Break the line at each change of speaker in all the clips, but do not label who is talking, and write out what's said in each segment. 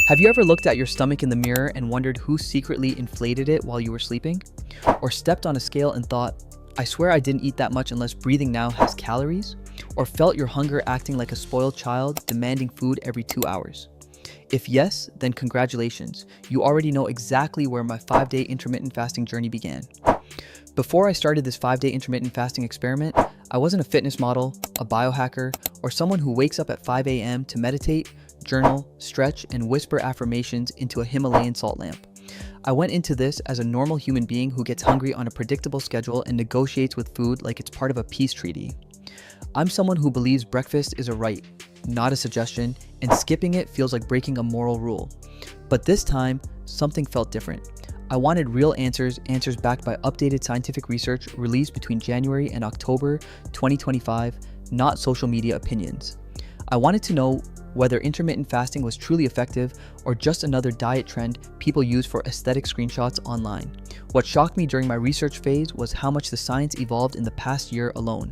Have you ever looked at your stomach in the mirror and wondered who secretly inflated it while you were sleeping? Or stepped on a scale and thought, I swear I didn't eat that much unless breathing now has calories? Or felt your hunger acting like a spoiled child demanding food every 2 hours? If yes, then congratulations. You already know exactly where my 5-day intermittent fasting journey began. Before I started this 5-day intermittent fasting experiment, I wasn't a fitness model, a biohacker, or someone who wakes up at 5 a.m. to meditate, journal, stretch, and whisper affirmations into a Himalayan salt lamp. I went into this as a normal human being who gets hungry on a predictable schedule and negotiates with food like it's part of a peace treaty. I'm someone who believes breakfast is a right, not a suggestion, and skipping it feels like breaking a moral rule. But this time, something felt different. I wanted real answers backed by updated scientific research released between January and October 2025, not social media opinions. I wanted to know whether intermittent fasting was truly effective or just another diet trend people use for aesthetic screenshots online. What shocked me during my research phase was how much the science evolved in the past year alone.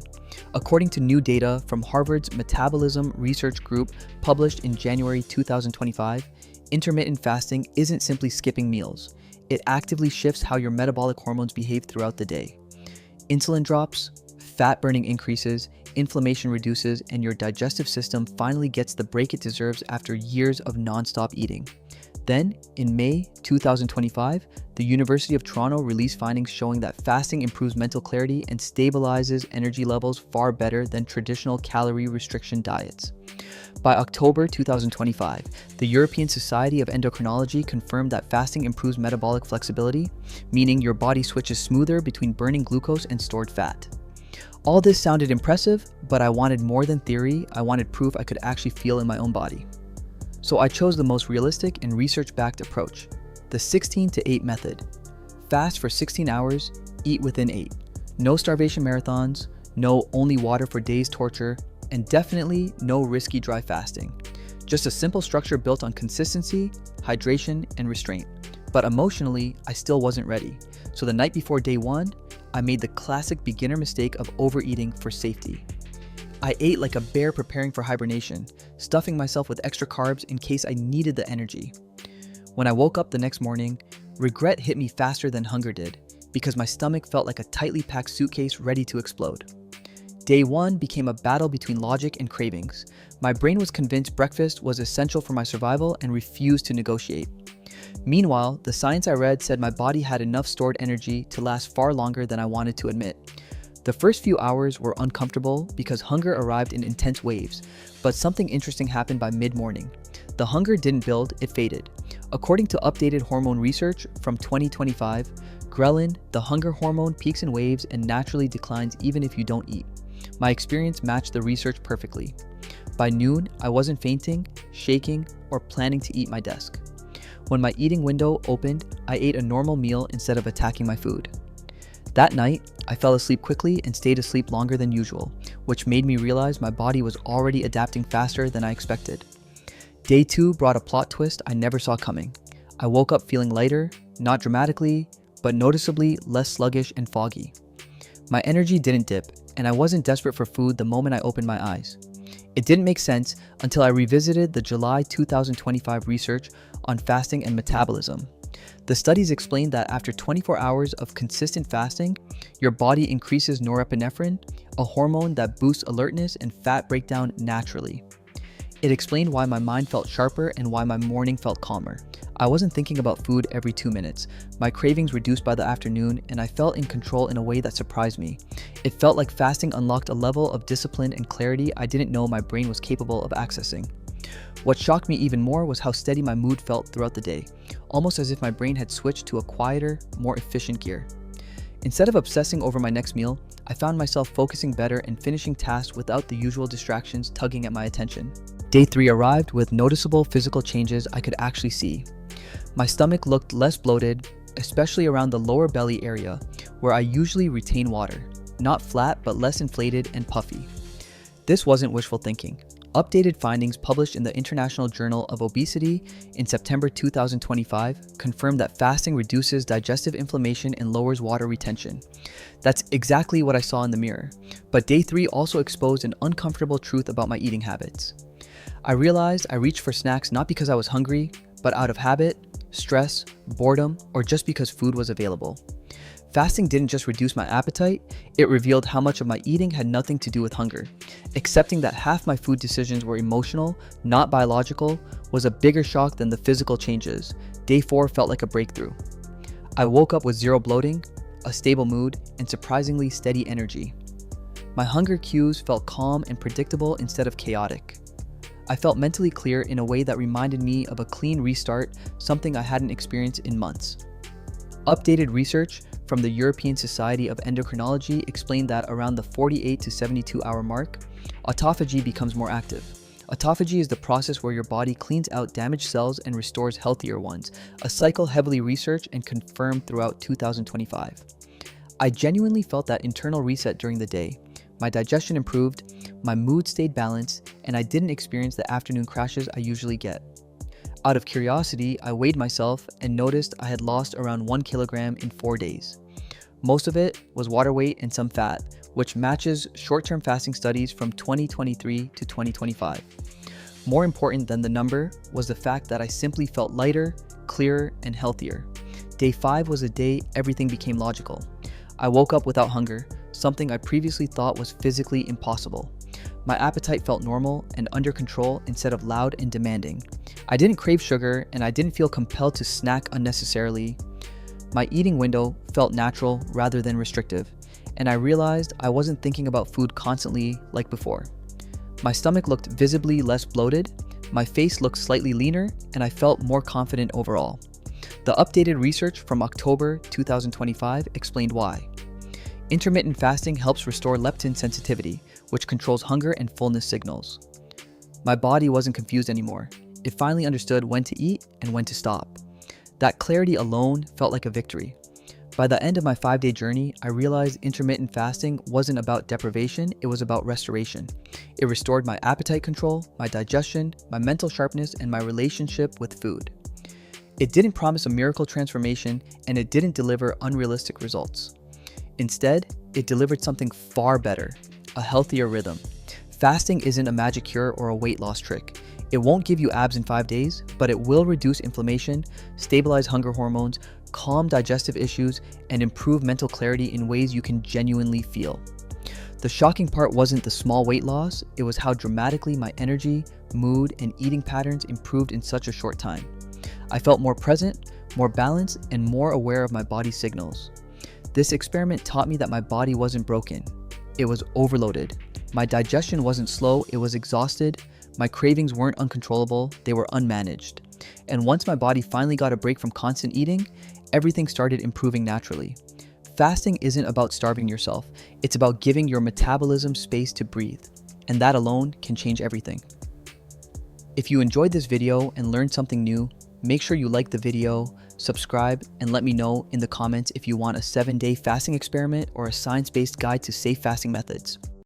According to new data from Harvard's Metabolism Research Group published in January 2025, intermittent fasting isn't simply skipping meals. It actively shifts how your metabolic hormones behave throughout the day. Insulin drops, fat burning increases, inflammation reduces, and your digestive system finally gets the break it deserves after years of non-stop eating. Then, in May 2025, the University of Toronto released findings showing that fasting improves mental clarity and stabilizes energy levels far better than traditional calorie restriction diets. By October 2025, the European Society of Endocrinology confirmed that fasting improves metabolic flexibility, meaning your body switches smoother between burning glucose and stored fat. All this sounded impressive, but I wanted more than theory. I wanted proof I could actually feel in my own body. So I chose the most realistic and research-backed approach, the 16-8 method. Fast for 16 hours, eat within 8. No starvation marathons, no only water for days torture, and definitely no risky dry fasting. Just a simple structure built on consistency, hydration, and restraint. But emotionally, I still wasn't ready. So the night before day 1, I made the classic beginner mistake of overeating for safety. I ate like a bear preparing for hibernation, stuffing myself with extra carbs in case I needed the energy. When I woke up the next morning, regret hit me faster than hunger did, because my stomach felt like a tightly packed suitcase ready to explode. Day 1 became a battle between logic and cravings. My brain was convinced breakfast was essential for my survival and refused to negotiate. Meanwhile, the science I read said my body had enough stored energy to last far longer than I wanted to admit. The first few hours were uncomfortable because hunger arrived in intense waves, but something interesting happened by mid-morning. The hunger didn't build, it faded. According to updated hormone research from 2025, ghrelin, the hunger hormone, peaks in waves and naturally declines even if you don't eat. My experience matched the research perfectly. By noon, I wasn't fainting, shaking, or planning to eat my desk. When my eating window opened, I ate a normal meal instead of attacking my food. That night, I fell asleep quickly and stayed asleep longer than usual, which made me realize my body was already adapting faster than I expected. Day 2 brought a plot twist I never saw coming. I woke up feeling lighter, not dramatically, but noticeably less sluggish and foggy. My energy didn't dip, and I wasn't desperate for food the moment I opened my eyes. It didn't make sense until I revisited the July 2025 research on fasting and metabolism. The studies explained that after 24 hours of consistent fasting, your body increases norepinephrine, a hormone that boosts alertness and fat breakdown naturally. It explained why my mind felt sharper and why my morning felt calmer. I wasn't thinking about food every 2 minutes. My cravings reduced by the afternoon, and I felt in control in a way that surprised me. It felt like fasting unlocked a level of discipline and clarity I didn't know my brain was capable of accessing. What shocked me even more was how steady my mood felt throughout the day, almost as if my brain had switched to a quieter, more efficient gear. Instead of obsessing over my next meal, I found myself focusing better and finishing tasks without the usual distractions tugging at my attention. Day 3 arrived with noticeable physical changes I could actually see. My stomach looked less bloated, especially around the lower belly area, where I usually retain water. Not flat, but less inflated and puffy. This wasn't wishful thinking. Updated findings published in the International Journal of Obesity in September 2025 confirmed that fasting reduces digestive inflammation and lowers water retention. That's exactly what I saw in the mirror. But day 3 also exposed an uncomfortable truth about my eating habits. I realized I reached for snacks not because I was hungry, but out of habit, stress, boredom, or just because food was available. Fasting didn't just reduce my appetite, it revealed how much of my eating had nothing to do with hunger. Accepting that half my food decisions were emotional, not biological, was a bigger shock than the physical changes. Day 4 felt like a breakthrough. I woke up with zero bloating, a stable mood, and surprisingly steady energy. My hunger cues felt calm and predictable instead of chaotic. I felt mentally clear in a way that reminded me of a clean restart, something I hadn't experienced in months. Updated research from the European Society of Endocrinology explained that around the 48 to 72 hour mark, autophagy becomes more active. Autophagy is the process where your body cleans out damaged cells and restores healthier ones, a cycle heavily researched and confirmed throughout 2025. I genuinely felt that internal reset during the day. My digestion improved, my mood stayed balanced, and I didn't experience the afternoon crashes I usually get. Out of curiosity, I weighed myself and noticed I had lost around 1 kilogram in 4 days. Most of it was water weight and some fat, which matches short-term fasting studies from 2023 to 2025. More important than the number was the fact that I simply felt lighter, clearer, and healthier. Day 5 was a day everything became logical. I woke up without hunger, something I previously thought was physically impossible. My appetite felt normal and under control instead of loud and demanding. I didn't crave sugar and I didn't feel compelled to snack unnecessarily. My eating window felt natural rather than restrictive, and I realized I wasn't thinking about food constantly like before. My stomach looked visibly less bloated, my face looked slightly leaner, and I felt more confident overall. The updated research from October 2025 explained why. Intermittent fasting helps restore leptin sensitivity, which controls hunger and fullness signals. My body wasn't confused anymore. It finally understood when to eat and when to stop. That clarity alone felt like a victory. By the end of my 5-day journey, I realized intermittent fasting wasn't about deprivation, it was about restoration. It restored my appetite control, my digestion, my mental sharpness, and my relationship with food. It didn't promise a miracle transformation, and it didn't deliver unrealistic results. Instead, it delivered something far better, a healthier rhythm. Fasting isn't a magic cure or a weight loss trick. It won't give you abs in 5 days, but it will reduce inflammation, stabilize hunger hormones, calm digestive issues, and improve mental clarity in ways you can genuinely feel. The shocking part wasn't the small weight loss, it was how dramatically my energy, mood, and eating patterns improved in such a short time. I felt more present, more balanced, and more aware of my body's signals. This experiment taught me that my body wasn't broken. It was overloaded. My digestion wasn't slow, it was exhausted. My cravings weren't uncontrollable, they were unmanaged. And once my body finally got a break from constant eating, everything started improving naturally. Fasting isn't about starving yourself, it's about giving your metabolism space to breathe. And that alone can change everything. If you enjoyed this video and learned something new, make sure you like the video, subscribe, and let me know in the comments if you want a 7-day fasting experiment or a science-based guide to safe fasting methods.